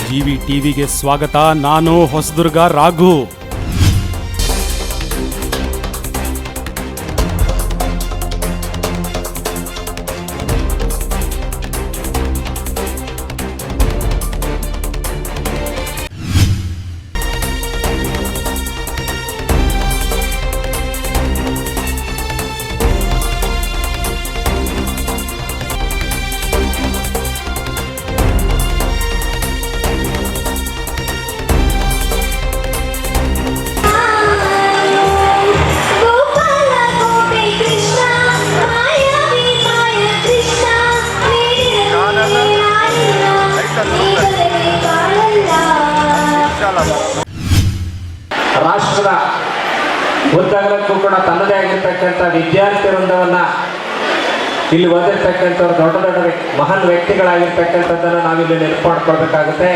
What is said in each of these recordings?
GV ಟಿವಿಗೆ ಸ್ವಾಗತ. ನಾನು ಹೊಸದುರ್ಗ ರಾಘು. ರಾಷ್ಟ್ರದ ಉದ್ದಗಲಕ್ಕೂ ಕೂಡ ತನ್ನದೇ ಆಗಿರ್ತಕ್ಕಂಥ ವಿದ್ಯಾರ್ಥಿ ವೃಂದವನ್ನು ಇಲ್ಲಿ ಓದಿರ್ತಕ್ಕಂಥವ್ರು ದೊಡ್ಡ ದೊಡ್ಡ ಮಹಾನ್ ವ್ಯಕ್ತಿಗಳಾಗಿರ್ತಕ್ಕಂಥದ್ದನ್ನು ನಾವಿಲ್ಲಿ ನೆನಪು ಮಾಡ್ಕೊಳ್ಬೇಕಾಗುತ್ತೆ.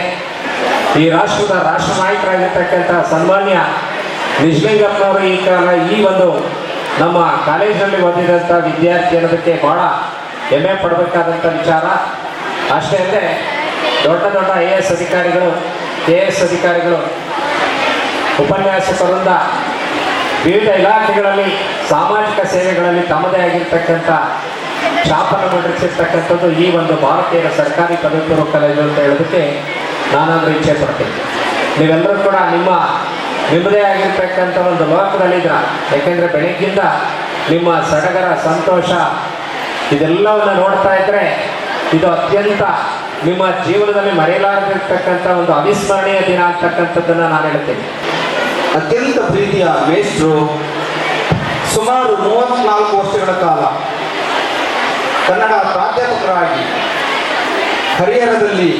ಈ ರಾಷ್ಟ್ರದ ರಾಷ್ಟ್ರ ನಾಯಕರಾಗಿರ್ತಕ್ಕಂಥ ಸನ್ಮಾನ್ಯ ನಿಜಲಿಂಗಪ್ಪನವರು ಈ ಒಂದು ನಮ್ಮ ಕಾಲೇಜಿನಲ್ಲಿ ಓದಿದಂಥ ವಿದ್ಯಾರ್ಥಿ ಅನ್ನೋದಕ್ಕೆ ಬಹಳ ಹೆಮ್ಮೆ ಪಡಬೇಕಾದಂಥ ವಿಚಾರ. ಅಷ್ಟೇ ಅಲ್ಲದೆ ದೊಡ್ಡ ದೊಡ್ಡ IAS ಅಧಿಕಾರಿಗಳು, KS ಅಧಿಕಾರಿಗಳು, ಉಪನ್ಯಾಸಕರಿಂದ ವಿವಿಧ ಇಲಾಖೆಗಳಲ್ಲಿ ಸಾಮಾಜಿಕ ಸೇವೆಗಳಲ್ಲಿ ತಮ್ಮದೇ ಆಗಿರ್ತಕ್ಕಂಥ ಛಾಪನ್ನು ಮೂಡಿಸಿರ್ತಕ್ಕಂಥದ್ದು ಈ ಒಂದು ಭಾರತೀಯ ಸರ್ಕಾರಿ ಪದವಿ ಪೂರ್ವ ಕಾಲೇಜು ಅಂತ ಹೇಳೋದಕ್ಕೆ ನಾನಾದರೂ ಇಚ್ಛೆ ಪಡ್ತೀನಿ. ನೀವೆಲ್ಲರೂ ಕೂಡ ನಿಮ್ಮದೇ ಆಗಿರ್ತಕ್ಕಂಥ ಒಂದು ಲೋಕದಲ್ಲಿದ್ದೀರ. ಯಾಕೆಂದರೆ ಬೆಳಗ್ಗಿಂದ ನಿಮ್ಮ ಸಡಗರ, ಸಂತೋಷ ಇದೆಲ್ಲವನ್ನು ನೋಡ್ತಾ ಇದ್ದರೆ ಇದು ಅತ್ಯಂತ ನಿಮ್ಮ ಜೀವನದಲ್ಲಿ ಮರೆಯಲಾರದಿರ್ತಕ್ಕಂಥ ಒಂದು ಅವಿಸ್ಮರಣೀಯ ದಿನ ಆಗ್ತಕ್ಕಂಥದ್ದನ್ನು ನಾನು ಹೇಳ್ತೀನಿ. ಅತ್ಯಂತ ಪ್ರೀತಿಯ ಮೇಷ್ಟ್ರು, ಸುಮಾರು 34 ವರ್ಷಗಳ ಕಾಲ ಕನ್ನಡ ಪ್ರಾಧ್ಯಾಪಕರಾಗಿ ಹರಿಹರದಲ್ಲಿ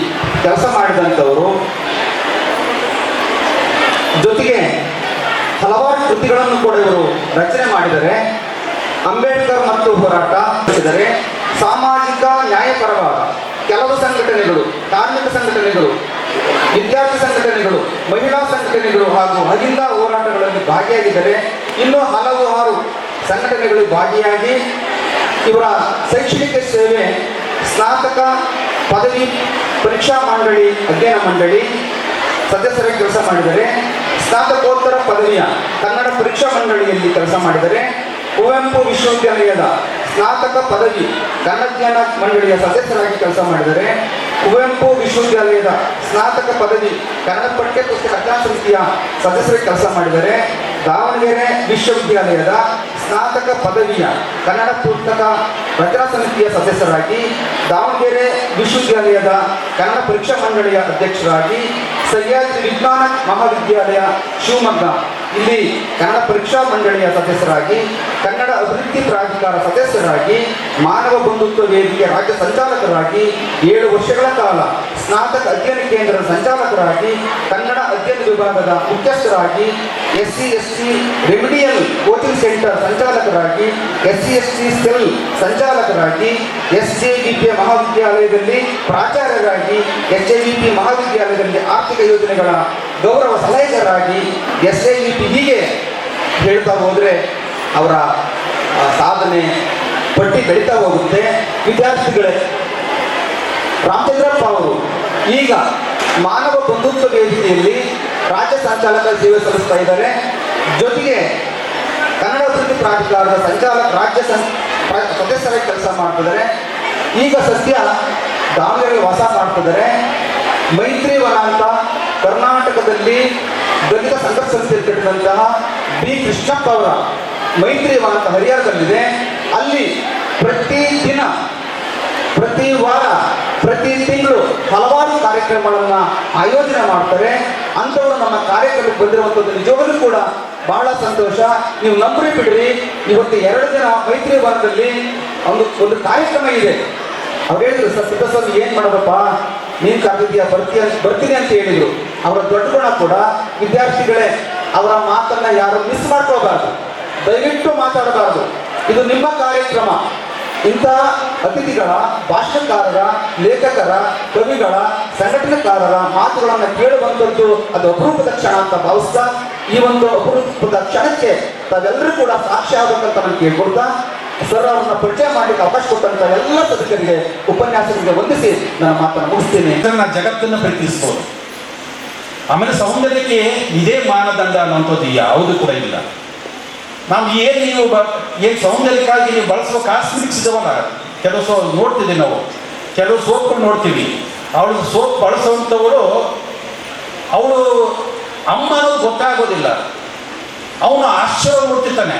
ಕೆಲಸ ಮಾಡಿದಂಥವರು, ಜೊತೆಗೆ ಹಲವಾರು ಕೃತಿಗಳನ್ನು ಕೂಡ ಇವರು ರಚನೆ ಮಾಡಿದರೆ. ಅಂಬೇಡ್ಕರ್ ಮತ್ತು ಹೋರಾಟ ನಡೆಸಿದರೆ. ಸಾಮಾಜಿಕ ನ್ಯಾಯಪರವಾದ ಕೆಲವು ಸಂಘಟನೆಗಳು, ಕಾರ್ಮಿಕ ಸಂಘಟನೆಗಳು, ವಿದ್ಯಾರ್ಥಿ ಸಂಘಟನೆಗಳು, ಮಹಿಳಾ ಸಂಘಟನೆಗಳು ಹಾಗೂ ಅಹಿಂದ ಹೋರಾಟಗಳಲ್ಲಿ ಭಾಗಿಯಾಗಿದ್ದಾರೆ. ಇನ್ನೂ ಹಲವಾರು ಸಂಘಟನೆಗಳು ಭಾಗಿಯಾಗಿ ಇವರ ಶೈಕ್ಷಣಿಕ ಸೇವೆ ಸ್ನಾತಕ ಪದವಿ ಪರೀಕ್ಷಾ ಮಂಡಳಿ, ಅಧ್ಯಯನ ಮಂಡಳಿ ಸದಸ್ಯರಾಗಿ ಕೆಲಸ ಮಾಡಿದರೆ. ಸ್ನಾತಕೋತ್ತರ ಪದವಿಯ ಕನ್ನಡ ಪರೀಕ್ಷಾ ಮಂಡಳಿಯಲ್ಲಿ ಕೆಲಸ ಮಾಡಿದರೆ. ಕುವೆಂಪು ವಿಶ್ವವಿದ್ಯಾಲಯದ ಸ್ನಾತಕ ಪದವಿ ಕನ್ನಡ ಮಂಡಳಿಯ ಸದಸ್ಯರಾಗಿ ಕೆಲಸ ಮಾಡಿದರೆ. ಕುವೆಂಪು ವಿಶ್ವವಿದ್ಯಾಲಯದ ಸ್ನಾತಕ ಪದವಿ ಕನ್ನಡ ಪಠ್ಯ ಪುಸ್ತಕ ರಚನಾ ಸಮಿತಿಯ ಸದಸ್ಯರಾಗಿ ಕೆಲಸ ಮಾಡಿದರೆ. ದಾವಣಗೆರೆ ವಿಶ್ವವಿದ್ಯಾಲಯದ ಸ್ನಾತಕ ಪದವಿಯ ಕನ್ನಡ ಪುಸ್ತಕ ರಚನಾ ಸಮಿತಿಯ ಸದಸ್ಯರಾಗಿ, ದಾವಣಗೆರೆ ವಿಶ್ವವಿದ್ಯಾಲಯದ ಕನ್ನಡ ಪರೀಕ್ಷಾ ಮಂಡಳಿಯ ಅಧ್ಯಕ್ಷರಾಗಿ, ಸಹ್ಯಾದ್ರಿ ವಿಜ್ಞಾನ ಮಹಾವಿದ್ಯಾಲಯ ಶಿವಮೊಗ್ಗ ಇಲ್ಲಿ ಕನ್ನಡ ಪರೀಕ್ಷಾ ಮಂಡಳಿಯ ಸದಸ್ಯರಾಗಿ, ಕನ್ನಡ ಅಭಿವೃದ್ಧಿ ಪ್ರಾಧಿಕಾರ ಸದಸ್ಯರಾಗಿ, ಮಾನವ ಬಂಧುತ್ವ ವೇದಿಕೆ ರಾಜ್ಯ ಸಂಚಾಲಕರಾಗಿ, 7 ವರ್ಷಗಳ ಕಾಲ ಸ್ನಾತಕ ಅಧ್ಯಯನ ಕೇಂದ್ರದ ಸಂಚಾಲಕರಾಗಿ, ಕನ್ನಡ ಅಧ್ಯಯನ ವಿಭಾಗದ ಮುಖ್ಯಸ್ಥರಾಗಿ, SC/ST ರೆಮಿಡಿಯಲ್ ಕೋಚಿಂಗ್ ಸೆಂಟರ್ ಸಂಚಾಲಕರಾಗಿ, SC/ST ಸೆಲ್ ಸಂಚಾಲಕರಾಗಿ, SJVP ಮಹಾವಿದ್ಯಾಲಯದಲ್ಲಿ ಪ್ರಾಚಾರ್ಯರಾಗಿ, SJVP ಮಹಾವಿದ್ಯಾಲಯದಲ್ಲಿ ಆರ್ಥಿಕ ಯೋಜನೆಗಳ ಗೌರವ ಸಲಹೆಗಾರರಾಗಿ, SJVP ಹೀಗೆ ಹೇಳ್ತಾ ಹೋದರೆ ಅವರ ಸಾಧನೆ ಪಟ್ಟಿ ಬೆಳೀತಾ ಹೋಗುತ್ತೆ. ವಿದ್ಯಾರ್ಥಿಗಳೇ, ರಾಮಚಂದ್ರಪ್ಪ ಅವರು ಈಗ ಮಾನವ ಬಂಧುತ್ವ ವೇದಿಕೆಯಲ್ಲಿ ರಾಜ್ಯ ಸಂಚಾಲಕ ಸೇವೆ ಸಲ್ಲಿಸ್ತಾ ಇದ್ದಾರೆ. ಜೊತೆಗೆ ಕನ್ನಡ ಅಭಿವೃದ್ಧಿ ಪ್ರಾಧಿಕಾರದ ರಾಜ್ಯ ಸದಸ್ಯರಾಗಿ ಕೆಲಸ ಮಾಡ್ತಿದ್ದಾರೆ. ಈಗ ಸದ್ಯ ದಾವಣಗೆರೆ ವಾಸ ಮಾಡ್ತಿದ್ದಾರೆ. ಮೈತ್ರಿ ವನ ಅಂತ ಕರ್ನಾಟಕದಲ್ಲಿ ದಲಿತ ಸಂಘರ್ಷ ಸಂಸ್ಥೆಯಲ್ಲಿ ಕಟ್ಟಿದಂತಹ B. ಕೃಷ್ಣಪ್ಪ ಅವರ ಮೈತ್ರಿ ವನ ಅಂತ ಹರಿಹರದಲ್ಲಿದೆ. ಅಲ್ಲಿ ಪ್ರತಿದಿನ, ಪ್ರತಿ ವಾರ, ಪ್ರತಿ ತಿಂಗಳು ಹಲವಾರು ಕಾರ್ಯಕ್ರಮಗಳನ್ನು ಆಯೋಜನೆ ಮಾಡ್ತಾರೆ. ಅಂಥವರು ನಮ್ಮ ಕಾರ್ಯಕ್ರಮಕ್ಕೆ ಬಂದಿರುವಂಥದ್ದು ನಿಜವಾಗಲೂ ಕೂಡ ಬಹಳ ಸಂತೋಷ. ನೀವು ನಂಬ್ರಿ ಬಿಡ್ರಿ, ಇವತ್ತು 2 ದಿನ ಮೈತ್ರಿ ವನದಲ್ಲಿ ಒಂದು ಕಾರ್ಯಕ್ರಮ ಇದೆ. ಅವ್ರು ಹೇಳಿದ್ರು, ಸಿದ್ದಸ್ವಾಮಿ ಏನು ಮಾಡೋದಪ್ಪ, ನೀನು ಕರೆದಿದ್ಯಾ, ಬರ್ತೀನಿ ಅಂತ ಹೇಳಿದರು. ಅವರ ದೊಡ್ಡ ಗುಣ ಕೂಡ ವಿದ್ಯಾರ್ಥಿಗಳೇ, ಅವರ ಮಾತನ್ನು ಯಾರು ಮಿಸ್ ಮಾಡ್ಕೋಬಾರ್ದು, ದಯವಿಟ್ಟು ಮಾತಾಡಬಾರ್ದು. ಇದು ನಿಮ್ಮ ಕಾರ್ಯಕ್ರಮ. ಇಂಥ ಅತಿಥಿಗಳ, ಭಾಷಣಕಾರರ, ಲೇಖಕರ, ಕವಿಗಳ, ಸಂಘಟನೆಕಾರರ ಮಾತುಗಳನ್ನು ಕೇಳುವಂಥದ್ದು ಅದು ಅಪರೂಪದ ಕ್ಷಣ ಅಂತ ಭಾವಿಸ್ತಾ, ಈ ಒಂದು ಅಪರೂಪದ ಕ್ಷಣಕ್ಕೆ ತಾವೆಲ್ಲರೂ ಕೂಡ ಸಾಕ್ಷಿ ಆಗಬೇಕಂತ ನಾನು ಕೇಳ್ಕೊಳ್ತಾ, ಸರ್ ಅವ್ರನ್ನ ಪರಿಚಯ ಮಾಡಲಿಕ್ಕೆ ಅವಕಾಶ ಕೊಟ್ಟಂತ ಎಲ್ಲ ಸದಸ್ಯರಿಗೆ, ಉಪನ್ಯಾಸಕರಿಗೆ ವಂದಿಸಿ ನನ್ನ ಮಾತನ್ನು ಮುಗಿಸ್ತೀನಿ. ಜಗತ್ತನ್ನು ಪ್ರೀತಿಸಬಹುದು. ಆಮೇಲೆ ಸೌಂದರ್ಯಕ್ಕೆ ಇದೇ ಮಾನದಂಡ ಅನ್ನೋಂಥದ್ದು ಯಾವುದು ಕೂಡ ಇಲ್ಲ. ನಾವು ಏನು ಸೌಂದರ್ಯಕ್ಕಾಗಿ ನೀವು ಬಳಸುವ ಕಾಸ್ಮೆಟಿಕ್ಸ್ ಇದಾವಲ್ಲ, ಕೆಲವು ನೋಡ್ತಿದ್ದೀವಿ ನಾವು, ಕೆಲವು ಸೋಪ್ಗಳು ನೋಡ್ತೀವಿ. ಅವಳು ಸೋಪ್ ಬಳಸುವಂಥವಳು ಅವಳು ಅಮ್ಮ ಅನ್ನೋದು ಗೊತ್ತಾಗೋದಿಲ್ಲ. ಅವನು ಆಶ್ಚರ್ಯ ನೋಡ್ತಿರ್ತಾನೆ.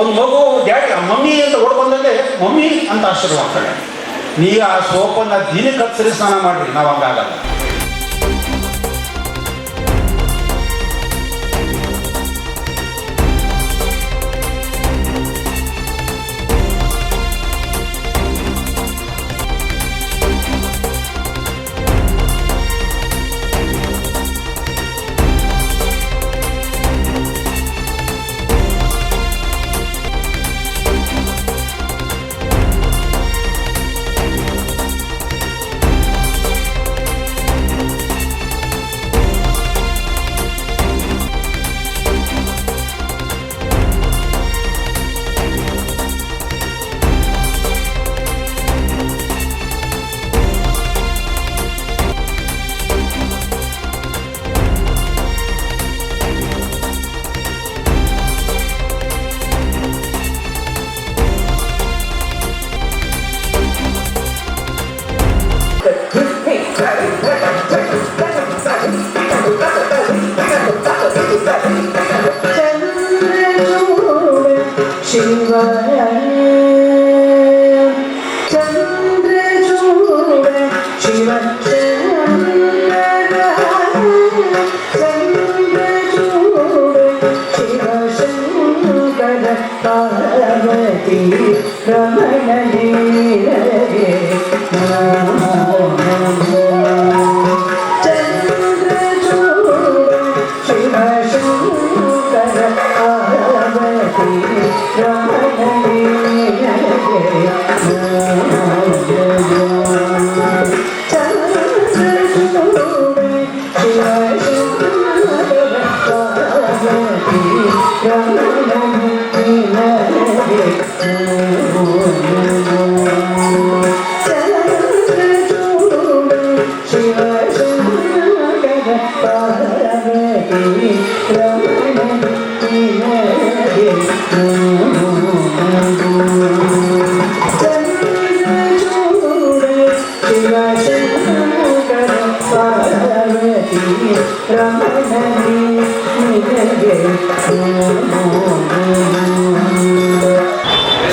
ಒಂದು ಮಗು ಡ್ಯಾಡಿ ಮಮ್ಮಿ ಅಂತ ಓಡ್ ಬಂದಲ್ಲಿ ಮಮ್ಮಿ ಅಂತ ಆಶ್ಚರ್ಯ ಮಾಡ್ತಾನೆ. ನೀವು ಆ ಸೋಪನ್ನು ದಿನಕ್ಕೆ 10 ಸರಿ ಸ್ನಾನ ಮಾಡಿರಿ, ನಾವು ಹಂಗಾಗಲ್ಲ.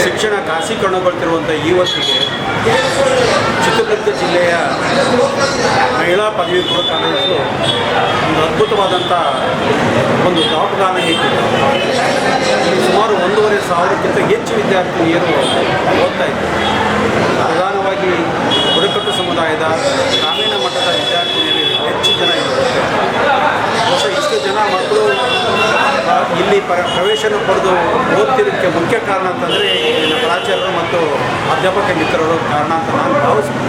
ಶಿಕ್ಷಣ ಖಾಸೀಕರಣಗೊಳ್ತಿರುವಂಥ ಈ ಹೊತ್ತಿಗೆ ಚಿತ್ರದುರ್ಗ ಜಿಲ್ಲೆಯ ಮಹಿಳಾ ಪದವಿ ಪೂರ್ವ ಕಾಲೇಜು ಒಂದು ಅದ್ಭುತವಾದಂಥ ಒಂದು ದಾಪುಗಾನ ಇಟ್ಟಿದೆ. ಸುಮಾರು 1,500ಕ್ಕಿಂತ ಹೆಚ್ಚು ವಿದ್ಯಾರ್ಥಿನಿಯರು ಓದ್ತಾ ಇದ್ದಾರೆ. ಪ್ರಧಾನವಾಗಿ ಬುಡಕಟ್ಟು ಸಮುದಾಯದ ಗ್ರಾಮೀಣ ಮಟ್ಟದ ವಿದ್ಯಾರ್ಥಿನಿಯರು ಹೆಚ್ಚು ಜನ ಇದ್ದಾರೆ. ಬಹುಶಃ ಇಷ್ಟು ಜನ ಮಕ್ಕಳು ಇಲ್ಲಿ ಪ್ರವೇಶನ ಪಡೆದು ಓದ್ತಿರೋದಕ್ಕೆ ಮುಖ್ಯ ಕಾರಣ ಅಂತಂದರೆ ಇಲ್ಲಿನ ಪ್ರಾಚಾರ್ಯರು ಮತ್ತು ಅಧ್ಯಾಪಕ ಮಿತ್ರರು ಕಾರಣ ಅಂತ ನಾನು ಭಾವಿಸ್ತೀನಿ.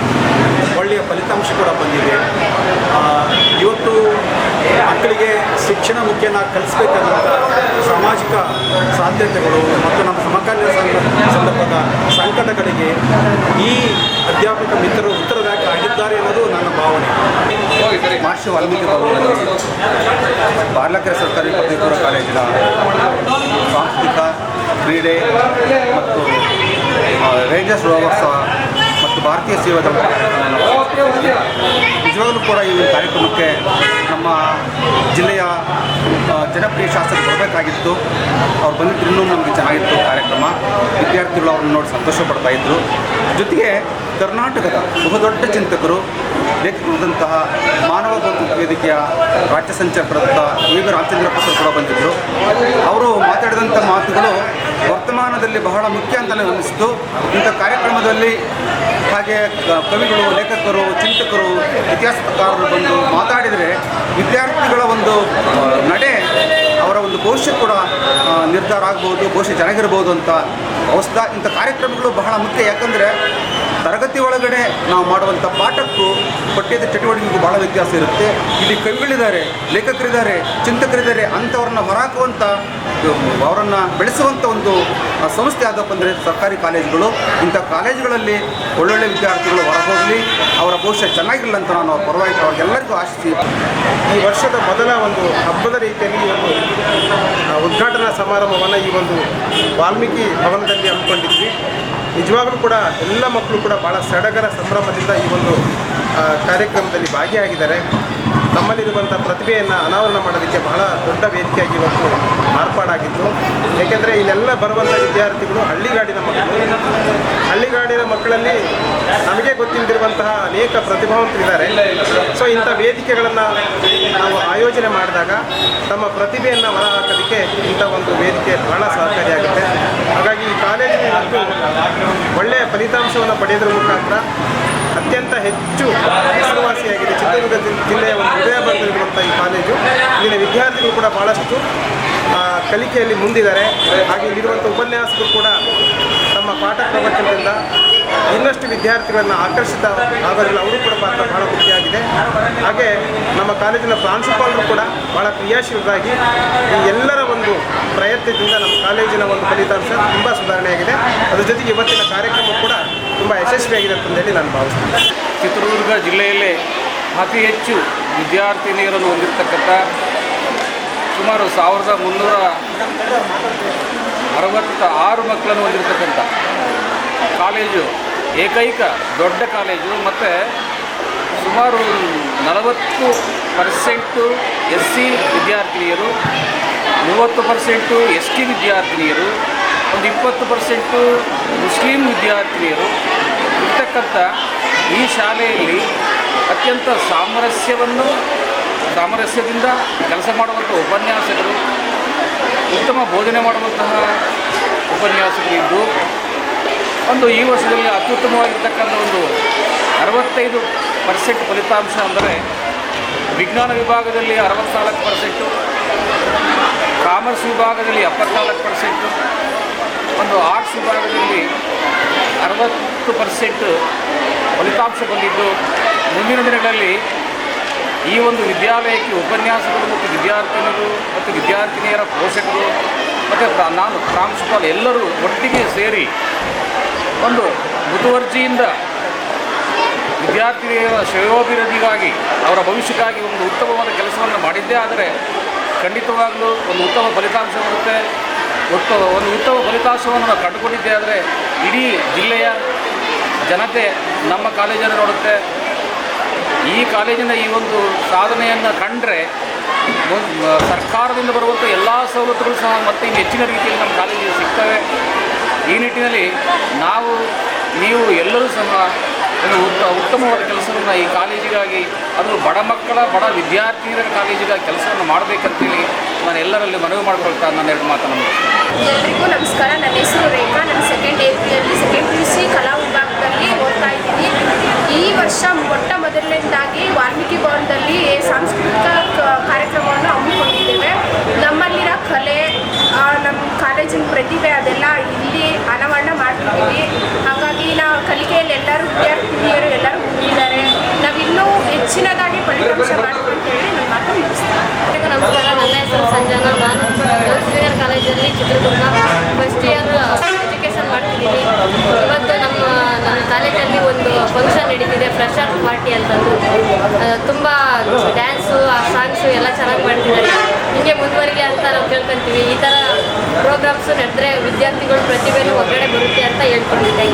ಒಳ್ಳೆಯ ಫಲಿತಾಂಶ ಕೂಡ ಬಂದಿದೆ. ಇವತ್ತು ಮಕ್ಕಳಿಗೆ ಶಿಕ್ಷಣ ಮುಖ್ಯನ ಕಲಿಸ್ಬೇಕಾದಂಥ ಸಾಮಾಜಿಕ ಸಾಧ್ಯತೆಗಳು ಮತ್ತು ನಮ್ಮ ಸಮಕಾಲೀನ ಸಂದರ್ಭದ ಸಂಕಟಗಳಿಗೆ ಈ ಅಧ್ಯಾಪಕ ಮಿತ್ರರು ಉತ್ತರದಾಯಕ ಆಗಿದ್ದಾರೆ ಅನ್ನೋದು ನನ್ನ ಭಾವನೆ. ಮಹರ್ಷಿ ವಾಲ್ಮೀಕಿ ಭವನದಲ್ಲಿ ಬಾರ್ಲಕೆರೆ ಸರ್ಕಾರಿ ಪದವಿ ಪೂರ್ವ ಕಾಲೇಜಿನ ಸಾಂಸ್ಕೃತಿಕ ಕ್ರೀಡೆ ಮತ್ತು ರೇಂಜರ್ಸ್ ರೋವರ್ಸ್ ಮತ್ತು ಭಾರತೀಯ ಸೇವಾ ದಳ ನಿಜವಾಗಲೂ ಕೂಡ ಈ ಕಾರ್ಯಕ್ರಮಕ್ಕೆ ನಮ್ಮ ಜಿಲ್ಲೆಯ ಜನಪ್ರಿಯ ಶಾಸಕರು ಬರಬೇಕಾಗಿತ್ತು. ಅವ್ರು ಬಂದಿದ್ದು ಇನ್ನೂ ನಮಗೆ ಚೆನ್ನಾಗಿತ್ತು ಕಾರ್ಯಕ್ರಮ. ವಿದ್ಯಾರ್ಥಿಗಳು ಅವ್ರನ್ನ ನೋಡಿ ಸಂತೋಷ ಪಡ್ತಾಯಿದ್ರು. ಜೊತೆಗೆ ಕರ್ನಾಟಕದ ಬಹುದೊಡ್ಡ ಚಿಂತಕರು ಲೇಖಕರಾದಂತಹ ಮಾನವ ಬೌದ್ಧಿಕ ವೇದಿಕೆಯ ರಾಜ್ಯ ಸಂಚಾಲಕರಾದಂಥ ವಿ ರಾಮಚಂದ್ರಪ್ಪ ಸರ್ ಕೂಡ ಬಂದಿದ್ದರು. ಅವರು ಮಾತಾಡಿದಂಥ ಮಾತುಗಳು ವರ್ತಮಾನದಲ್ಲಿ ಬಹಳ ಮುಖ್ಯ ಅಂತಲೇ ಅನ್ನಿಸ್ತು. ಇಂಥ ಕಾರ್ಯಕ್ರಮದಲ್ಲಿ ಹಾಗೆ ಕವಿಗಳು, ಲೇಖಕರು, ಚಿಂತಕರು, ಇತಿಹಾಸಕಾರರು ಬಂದು ಮಾತಾಡಿದರೆ ವಿದ್ಯಾರ್ಥಿಗಳ ಒಂದು ನಡೆ, ಅವರ ಒಂದು ಭವಿಷ್ಯ ಕೂಡ ನಿರ್ಧಾರ ಆಗ್ಬೋದು, ಭವಿಷ್ಯ ಚೆನ್ನಾಗಿರ್ಬೋದು ಅಂತ ಇಂಥ ಕಾರ್ಯಕ್ರಮಗಳು ಬಹಳ ಮುಖ್ಯ. ಯಾಕಂದರೆ ತರಗತಿ ಒಳಗಡೆ ನಾವು ಮಾಡುವಂಥ ಪಾಠಕ್ಕೂ ಪಠ್ಯದ ಚಟುವಟಿಕೆಗೂ ಭಾಳ ವ್ಯತ್ಯಾಸ ಇರುತ್ತೆ. ಇಲ್ಲಿ ಕವಿಗಳಿದ್ದಾರೆ, ಲೇಖಕರಿದ್ದಾರೆ, ಚಿಂತಕರಿದ್ದಾರೆ, ಅಂಥವ್ರನ್ನ ಹೊರಹಾಕುವಂಥ ಅವರನ್ನು ಬೆಳೆಸುವಂಥ ಒಂದು ಸಂಸ್ಥೆ ಯಾವುದಪ್ಪ ಅಂದರೆ ಸರ್ಕಾರಿ ಕಾಲೇಜುಗಳು. ಇಂಥ ಕಾಲೇಜುಗಳಲ್ಲಿ ಒಳ್ಳೊಳ್ಳೆ ವಿದ್ಯಾರ್ಥಿಗಳು ಹೊರಹೋಗಲಿ, ಅವರ ಭವಿಷ್ಯ ಚೆನ್ನಾಗಿರಲಿ ಅಂತ ನಾನು ಅವ್ರ ಪರವಾಗಿ ಅವ್ರಿಗೆಲ್ಲರಿಗೂ ಆಶಿಸಿ ಈ ವರ್ಷದ ಮೊದಲ ಒಂದು ಹಬ್ಬದ ರೀತಿಯಲ್ಲಿ ಈ ಒಂದು ಉದ್ಘಾಟನಾ ಸಮಾರಂಭವನ್ನು ಈ ಒಂದು ವಾಲ್ಮೀಕಿ ಭವನದಲ್ಲಿ ಹಮ್ಮಿಕೊಂಡಿದ್ವಿ. ನಿಜವಾಗ್ಲೂ ಕೂಡ ಎಲ್ಲ ಮಕ್ಕಳು ಕೂಡ ಭಾಳ ಸಡಗರ ಸಂಭ್ರಮದಿಂದ ಈ ಒಂದು ಕಾರ್ಯಕ್ರಮದಲ್ಲಿ ಭಾಗಿಯಾಗಿದ್ದಾರೆ. ನಮ್ಮಲ್ಲಿರುವಂಥ ಪ್ರತಿಭೆಯನ್ನು ಅನಾವರಣ ಮಾಡೋದಕ್ಕೆ ಬಹಳ ದೊಡ್ಡ ವೇದಿಕೆಯಾಗಿ ಇವತ್ತು ಮಾರ್ಪಾಡಾಗಿತ್ತು. ಏಕೆಂದರೆ ಇಲ್ಲೆಲ್ಲ ಬರುವಂಥ ವಿದ್ಯಾರ್ಥಿಗಳು ಹಳ್ಳಿಗಾಡಿನ ಮಕ್ಕಳು. ಹಳ್ಳಿಗಾಡಿನ ಮಕ್ಕಳಲ್ಲಿ ನಮಗೆ ಗೊತ್ತಿಲ್ಲದಿರುವಂತಹ ಅನೇಕ ಪ್ರತಿಭಾವಂತರಿದ್ದಾರೆ. ಸೊ ಇಂಥ ವೇದಿಕೆಗಳನ್ನು ನಾವು ಆಯೋಜನೆ ಮಾಡಿದಾಗ ತಮ್ಮ ಪ್ರತಿಭೆಯನ್ನು ಹೊರಹಾಕೋದಕ್ಕೆ ಇಂಥ ಒಂದು ವೇದಿಕೆ ಬಹಳ ಸಹಕಾರಿಯಾಗುತ್ತೆ. ಹಾಗಾಗಿ ಈ ಕಾಲೇಜಿನ ಇವತ್ತು ಒಳ್ಳೆಯ ಫಲಿತಾಂಶವನ್ನು ಪಡೆಯೋದ್ರ ಮುಖಾಂತರ ಅತ್ಯಂತ ಹೆಚ್ಚು ಹೆಸರುವಾಸಿಯಾಗಿದೆ. ಚಿತ್ರದುರ್ಗ ಜಿಲ್ಲೆಯ ಒಂದು ಹೃದಯ ಭಾಗದಲ್ಲಿರುವಂಥ ಈ ಕಾಲೇಜು, ಇಲ್ಲಿನ ವಿದ್ಯಾರ್ಥಿಗಳು ಕೂಡ ಭಾಳಷ್ಟು ಕಲಿಕೆಯಲ್ಲಿ ಮುಂದಿದ್ದಾರೆ. ಹಾಗೆ ಇಲ್ಲಿರುವಂಥ ಉಪನ್ಯಾಸಕರು ಕೂಡ ತಮ್ಮ ಪಾಠ ಪ್ರವಚನದಿಂದ ಇನ್ನಷ್ಟು ವಿದ್ಯಾರ್ಥಿಗಳನ್ನು ಆಕರ್ಷಿತ ಆಗೋದಿಲ್ಲ, ಅವರು ಕೂಡ ಪಾತ್ರ ಭಾಳ ಮುಖ್ಯವಾಗಿದೆ. ಹಾಗೆ ನಮ್ಮ ಕಾಲೇಜಿನ ಪ್ರಾಂಶುಪಾಲರು ಕೂಡ ಭಾಳ ಕ್ರಿಯಾಶೀಲರಾಗಿ ಈ ಎಲ್ಲರ ಒಂದು ಪ್ರಯತ್ನದಿಂದ ನಮ್ಮ ಕಾಲೇಜಿನ ಒಂದು ಫಲಿತಾಂಶ ತುಂಬ ಸುಧಾರಣೆಯಾಗಿದೆ. ಅದ್ರ ಜೊತೆಗೆ ಇವತ್ತಿನ ಕಾರ್ಯಕ್ರಮ ಕೂಡ ತುಂಬ ಯಶಸ್ವಿಯಾಗಿದೆ ಅಂತಂದೇಳಿ ನಾನು ಭಾವಿಸ್ತೀನಿ. ಚಿತ್ರದುರ್ಗ ಜಿಲ್ಲೆಯಲ್ಲೇ ಅತಿ ಹೆಚ್ಚು ವಿದ್ಯಾರ್ಥಿನಿಯರನ್ನು ಹೊಂದಿರತಕ್ಕಂಥ ಸುಮಾರು 1366 ಮಕ್ಕಳನ್ನು ಹೊಂದಿರತಕ್ಕಂಥ ಕಾಲೇಜು, ಏಕೈಕ ದೊಡ್ಡ ಕಾಲೇಜು. ಮತ್ತು ಸುಮಾರು 40% SC ವಿದ್ಯಾರ್ಥಿನಿಯರು, 30% ST ವಿದ್ಯಾರ್ಥಿನಿಯರು, ಒಂದು 20% ಮುಸ್ಲಿಂ ವಿದ್ಯಾರ್ಥಿನಿಯರು ಇರ್ತಕ್ಕಂಥ ಈ ಶಾಲೆಯಲ್ಲಿ ಅತ್ಯಂತ ಸಾಮರಸ್ಯದಿಂದ ಕೆಲಸ ಮಾಡುವಂಥ ಉಪನ್ಯಾಸಕರು, ಉತ್ತಮ ಬೋಧನೆ ಮಾಡುವಂತಹ ಉಪನ್ಯಾಸಕರಿದ್ದು ಒಂದು ಈ ವರ್ಷದಲ್ಲಿ ಅತ್ಯುತ್ತಮವಾಗಿರ್ತಕ್ಕಂಥ ಒಂದು 65% ಫಲಿತಾಂಶ ಅಂದರೆ ವಿಜ್ಞಾನ ವಿಭಾಗದಲ್ಲಿ 64%, ಕಾಮರ್ಸ್ ವಿಭಾಗದಲ್ಲಿ 74%, ಒಂದು ಆರ್ಟ್ಸ್ ವಿಭಾಗದಲ್ಲಿ 60% ಫಲಿತಾಂಶ ಬಂದಿದ್ದು, ಮುಂದಿನ ದಿನಗಳಲ್ಲಿ ಈ ಒಂದು ವಿದ್ಯಾಲಯಕ್ಕೆ ಉಪನ್ಯಾಸಕರು ಮತ್ತು ವಿದ್ಯಾರ್ಥಿನಿಯರು ಮತ್ತು ವಿದ್ಯಾರ್ಥಿನಿಯರ ಪೋಷಕರು ಮತ್ತು ನಾನು ಪ್ರಾಂಶುಪಾಲ ಎಲ್ಲರೂ ಒಟ್ಟಿಗೆ ಸೇರಿ ಒಂದು ಮುತುವರ್ಜಿಯಿಂದ ವಿದ್ಯಾರ್ಥಿನಿಯರ ಶ್ರೇಯೋಭಿವೃದ್ಧಿಗಾಗಿ, ಅವರ ಭವಿಷ್ಯಕ್ಕಾಗಿ ಒಂದು ಉತ್ತಮವಾದ ಕೆಲಸವನ್ನು ಮಾಡಿದ್ದೇ ಆದರೆ ಖಂಡಿತವಾಗಲೂ ಒಂದು ಉತ್ತಮ ಫಲಿತಾಂಶ ಬರುತ್ತೆ. ಒಂದು ಉತ್ತಮ ಫಲಿತಾಂಶವನ್ನು ನಾವು ಕಂಡುಕೊಂಡಿದ್ದೇ ಆದರೆ ಇಡೀ ಜಿಲ್ಲೆಯ ಜನತೆ ನಮ್ಮ ಕಾಲೇಜನ್ನು ನೋಡುತ್ತೆ. ಈ ಕಾಲೇಜಿನ ಈ ಒಂದು ಸಾಧನೆಯನ್ನು ಕಂಡರೆ ಸರ್ಕಾರದಿಂದ ಬರುವಂಥ ಎಲ್ಲ ಸವಲತ್ತುಗಳು ಸಹ ಮತ್ತು ಇನ್ನು ಹೆಚ್ಚಿನ ರೀತಿಯಲ್ಲಿ ನಮ್ಮ ಕಾಲೇಜಿಗೆ ಸಿಗ್ತವೆ. ಈ ನಿಟ್ಟಿನಲ್ಲಿ ನೀವು ಎಲ್ಲರೂ ಸಹ ಒಂದು ಉತ್ತಮವಾದ ಕೆಲಸವನ್ನು ಈ ಕಾಲೇಜಿಗಾಗಿ, ಅದು ಬಡ ವಿದ್ಯಾರ್ಥಿನಿಯರ ಕಾಲೇಜಿಗಾಗಿ ಕೆಲಸವನ್ನು ಮಾಡಬೇಕಂತೇಳಿ ನಾನು ಎಲ್ಲರಲ್ಲಿ ಮನವಿ ಮಾಡಿಕೊಳ್ತಾ ನನ್ನ 2 ಮಾತನ್ನು ಮುಗಿಸ್ತೇನೆ. ಎಲ್ಲರಿಗೂ ನಮಸ್ಕಾರ. ನನ್ನ ಹೆಸರು ರೇಖಾ. ನಾನು ಸೆಕೆಂಡ್ PUC ಕಲಾ ವಿಭಾಗದಲ್ಲಿ ಓದ್ತಾ ಇದ್ದೀನಿ. ಈ ವರ್ಷ ಮೊದಲನೇದಾಗಿ ವಾಲ್ಮೀಕಿ ಭವನದಲ್ಲಿ ಸಾಂಸ್ಕೃತಿಕ ಕಾರ್ಯಕ್ರಮವನ್ನು ಹಮ್ಮಿಕೊಂಡಿದ್ದೇವೆ. ನಮ್ಮಲ್ಲಿನ ಕಲೆ, ನಮ್ಮ ಕಾಲೇಜಿನ ಪ್ರತಿಭೆ ಅದೆಲ್ಲ ಇಲ್ಲಿ ಅನಾವರಣ ಮಾಡ್ತಿದ್ದೀವಿ. ಹಾಗಾಗಿ ನಾವು ಕಲಿಕೆಯಲ್ಲಿ ಎಲ್ಲರೂ ವಿದ್ಯಾರ್ಥಿನಿಯರು ಎಲ್ಲರೂ ಮುಂದಿದ್ದಾರೆ. ನಾವಿನ್ನೂ ಹೆಚ್ಚಿನದಾಗಿ ಫಲಿತಾಂಶ ಮಾಡ್ಕೊಂತೇಳಿ ನನ್ನ ಮಾತು ಮುಗಿಸ್ತೀನಿ. ನಮಸ್ಕಾರ. ನನ್ನ ಹೆಸರು ಸಂಜನಾ. ನಾನು ಜೂನಿಯರ್ ಕಾಲೇಜಲ್ಲಿ ಚಿತ್ರದುರ್ಗ ಫಸ್ಟ್ ಇಯರ್ ಎಜುಕೇಷನ್ ಮಾಡ್ತಿದ್ದೀನಿ. ಇವತ್ತು ನಮ್ಮ ಕಾಲೇಜಲ್ಲಿ ಒಂದು ಫಂಕ್ಷನ್ ನಡೀತಿದೆ, ಫ್ರೆಶರ್ ಪಾರ್ಟಿ ಅಂತಂದು. ತುಂಬ ಡ್ಯಾನ್ಸು, ಸಾಂಗ್ಸು ಎಲ್ಲ ಚೆನ್ನಾಗಿ ಮಾಡ್ತಿದ್ದಾರೆ. ಹೀಗೆ ಮುಂದುವರಿಲಿ ಅಂತ ನಾವು ಕೇಳ್ಕೊತೀವಿ. ಈ ಥರ ಪ್ರೋಗ್ರಾಮ್ಸು ನಡೆದ್ರೆ ವಿದ್ಯಾರ್ಥಿಗಳು ಪ್ರತಿಭೆನೂ ಹೊರಗಡೆ ಬರುತ್ತೆ ಅಂತ ಹೇಳ್ಕೊಂಡಿದ್ದೆ.